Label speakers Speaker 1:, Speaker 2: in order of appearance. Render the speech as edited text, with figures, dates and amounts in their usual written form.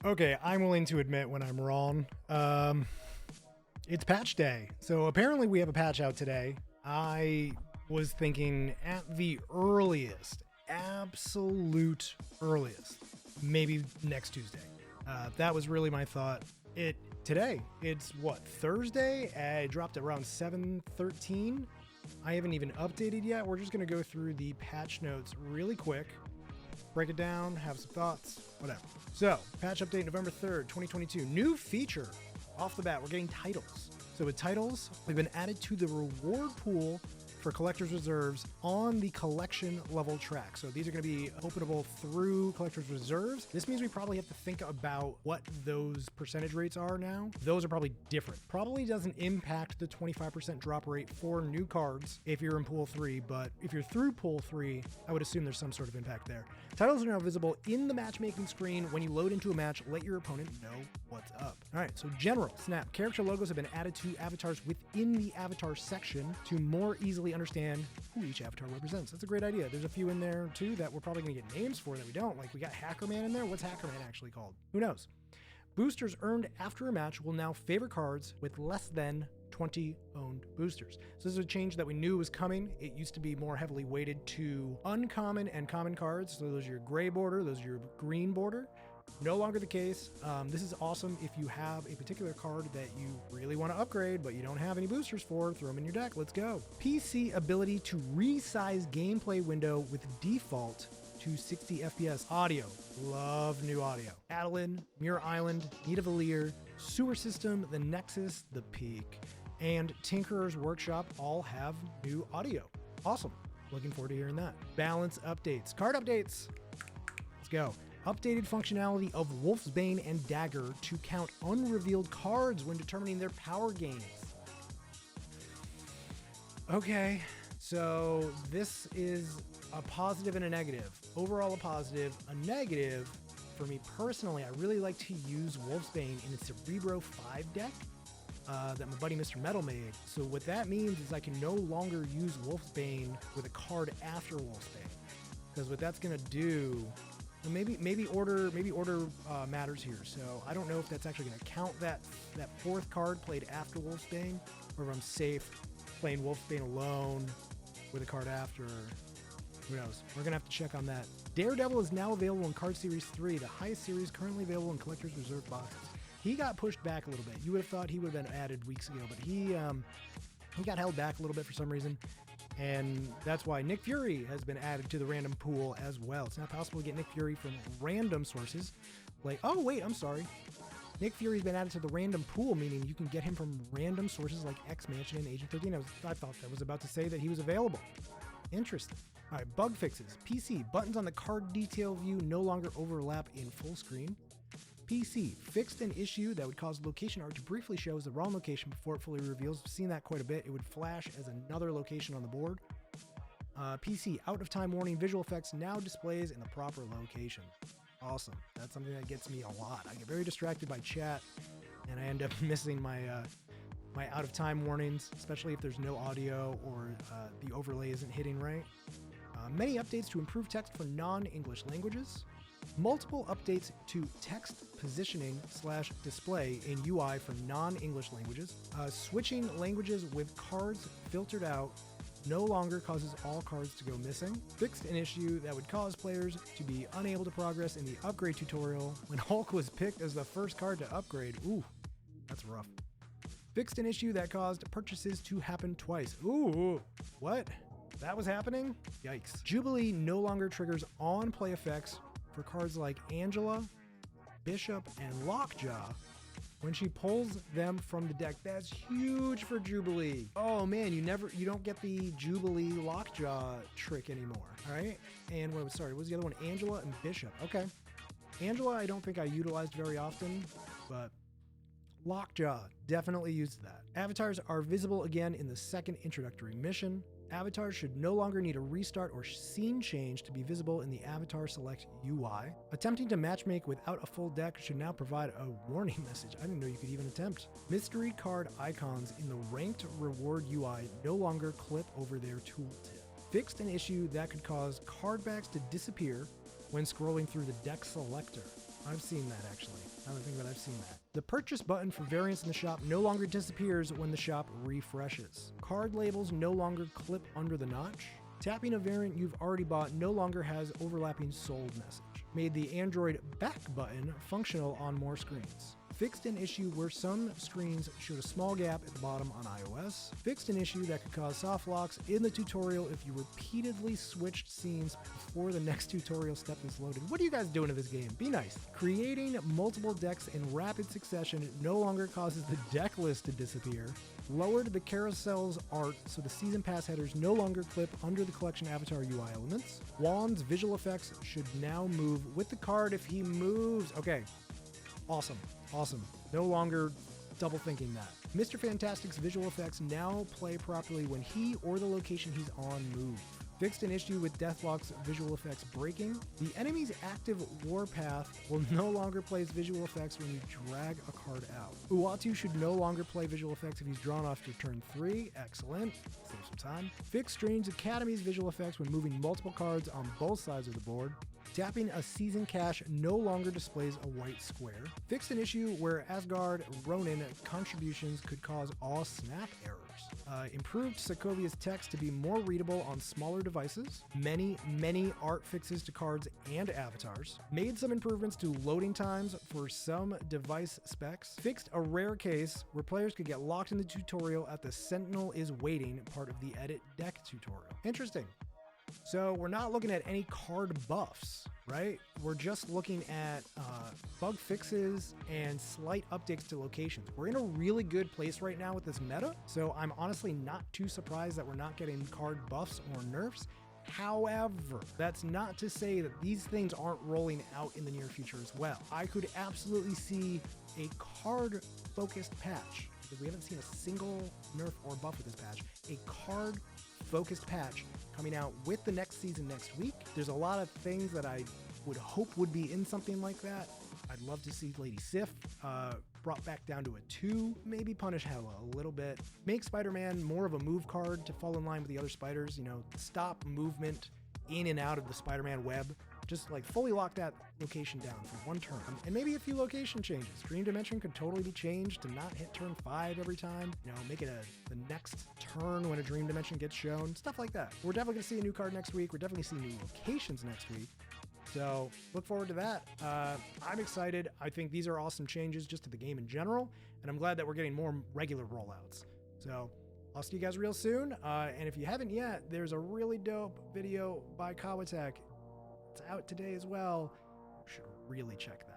Speaker 1: Okay, I'm willing to admit when I'm wrong. It's patch day. So apparently we have a patch out today. I was thinking at the earliest, absolute earliest, maybe next Tuesday. That was really my thought. Today, it's what, Thursday? I dropped it around 7:13. I haven't even updated yet. We're just gonna go through the patch notes really quick, break it down, have some thoughts, whatever. So, patch update November 3rd, 2022. New feature off the bat, we're getting titles. So with titles, they've been added to the reward pool for collector's reserves on the collection level track. So these are going to be openable through collector's reserves. This means we probably have to think about what those percentage rates are now. Those are probably different. Probably doesn't impact the 25% drop rate for new cards if you're in pool 3, but if you're through pool 3, I would assume there's some sort of impact there. Titles are now visible in the matchmaking screen. When you load into a match, let your opponent know what's up. All right, so general snap. Character logos have been added to avatars within the avatar section to more easily understand who each avatar represents. That's a great idea. There's a few in there too that we're probably going to get names for that we don't. Like we got Hacker Man in there. What's Hacker Man actually called? Who knows? Boosters earned after a match will now favor cards with less than 20 owned boosters. So this is a change that we knew was coming. It used to be more heavily weighted to uncommon and common cards. So those are your gray border, those are your green border. No longer the case. This is awesome if you have a particular card that you really want to upgrade, but you don't have any boosters for. Throw them in your deck. Let's go. PC ability to resize gameplay window with default to 60 FPS. Audio. Love new audio. Adeline, Muir Island, Nidavellir, Sewer System, The Nexus, The Peak, and Tinkerer's Workshop all have new audio. Awesome. Looking forward to hearing that. Balance updates. Card updates. Let's go. Updated functionality of Wolfsbane and Dagger to count unrevealed cards when determining their power gains. Okay, so this is a positive and a negative. Overall a positive. A negative, for me personally, I really like to use Wolfsbane in a Cerebro 5 deck that my buddy Mr. Metal made. So what that means is I can no longer use Wolfsbane with a card after Wolfsbane. Because what that's going to do... Maybe order matters here. So I don't know if that's actually going to count that fourth card played after Wolfsbane, or if I'm safe playing Wolfsbane alone with a card after. Who knows? We're going to have to check on that. Daredevil is now available in Card Series 3, the highest series currently available in Collector's Reserve boxes. He got pushed back a little bit. You would have thought he would have been added weeks ago, but he got held back a little bit for some reason. And that's why Nick Fury has been added to the random pool as well. It's now possible to get Nick Fury from random sources. Like, oh, wait, I'm sorry. Nick Fury's been added to the random pool, meaning you can get him from random sources like X-Mansion and Agent 13. I thought that was about to say that he was available. Interesting. All right, bug fixes. PC, buttons on the card detail view no longer overlap in full screen. PC, fixed an issue that would cause location art to briefly show as the wrong location before it fully reveals. I've seen that quite a bit. It would flash as another location on the board. PC, out of time warning visual effects now displays in the proper location. Awesome. That's something that gets me a lot. I get very distracted by chat and I end up missing my my out of time warnings, especially if there's no audio or the overlay isn't hitting right. Many updates to improve text for non-English languages. Multiple updates to text positioning / display in UI for non-English languages. Switching languages with cards filtered out no longer causes all cards to go missing. Fixed an issue that would cause players to be unable to progress in the upgrade tutorial when Hulk was picked as the first card to upgrade. Ooh, that's rough. Fixed an issue that caused purchases to happen twice. Ooh, what? That was happening? Yikes. Jubilee no longer triggers on-play effects for cards like Angela, Bishop, and Lockjaw when she pulls them from the deck. That's huge for Jubilee. Oh man, you don't get the Jubilee Lockjaw trick anymore. All right. And what was the other one? Angela and Bishop. Okay. Angela, I don't think I utilized very often, but Lockjaw definitely used that. Avatars are visible again in the second introductory mission. Avatars should no longer need a restart or scene change to be visible in the Avatar Select UI. Attempting to matchmake without a full deck should now provide a warning message. I didn't know you could even attempt. Mystery card icons in the ranked reward UI no longer clip over their tooltip. Fixed an issue that could cause card backs to disappear when scrolling through the deck selector. I've seen that actually. Now that I think about it, I've seen that. The purchase button for variants in the shop no longer disappears when the shop refreshes. Card labels no longer clip under the notch. Tapping a variant you've already bought no longer has overlapping sold message. Made the Android back button functional on more screens. Fixed an issue where some screens showed a small gap at the bottom on iOS. Fixed an issue that could cause soft locks in the tutorial if you repeatedly switched scenes before the next tutorial step is loaded. What are you guys doing to this game? Be nice. Creating multiple decks in rapid succession no longer causes the deck list to disappear. Lowered the carousel's art so the season pass headers no longer clip under the collection avatar UI elements. Juan's visual effects should now move with the card if he moves. Okay, awesome. Awesome. No longer double thinking that. Mr. Fantastic's visual effects now play properly when he or the location he's on move. Fixed an issue with Deathlock's visual effects breaking. The enemy's active warpath will no longer play his visual effects when you drag a card out. Uatu should no longer play visual effects if he's drawn off to turn 3. Excellent. Save some time. Fixed Strange Academy's visual effects when moving multiple cards on both sides of the board. Tapping a season cache no longer displays a white square. Fixed an issue where Asgard Ronin contributions could cause all snap errors. Improved Sokovia's text to be more readable on smaller devices. Many art fixes to cards and avatars. Made some improvements to loading times for some device specs. Fixed a rare case where players could get locked in the tutorial at the Sentinel is waiting part of the edit deck tutorial. Interesting. So we're not looking at any card buffs, right? We're just looking at bug fixes and slight updates to locations. We're in a really good place right now with this meta, so I'm honestly not too surprised that we're not getting card buffs or nerfs. However, that's not to say that these things aren't rolling out in the near future as well. I could absolutely see a card-focused patch, because we haven't seen a single nerf or buff with this patch, a card-focused patch coming out with the next season next week. There's a lot of things that I would hope would be in something like that. I'd love to see Lady Sif brought back down to a 2, maybe punish Hela a little bit. Make Spider-Man more of a move card to fall in line with the other spiders, you know, stop movement in and out of the Spider-Man web. Just like fully lock that location down for one turn. And maybe a few location changes. Dream Dimension could totally be changed to not hit turn 5 every time. You know, make it the next turn when a Dream Dimension gets shown. Stuff like that. We're definitely going to see a new card next week. We're definitely seeing new locations next week. So look forward to that. I'm excited. I think these are awesome changes just to the game in general. And I'm glad that we're getting more regular rollouts. So I'll see you guys real soon. And if you haven't yet, there's a really dope video by Kawatek. It's out today as well. You should really check that out.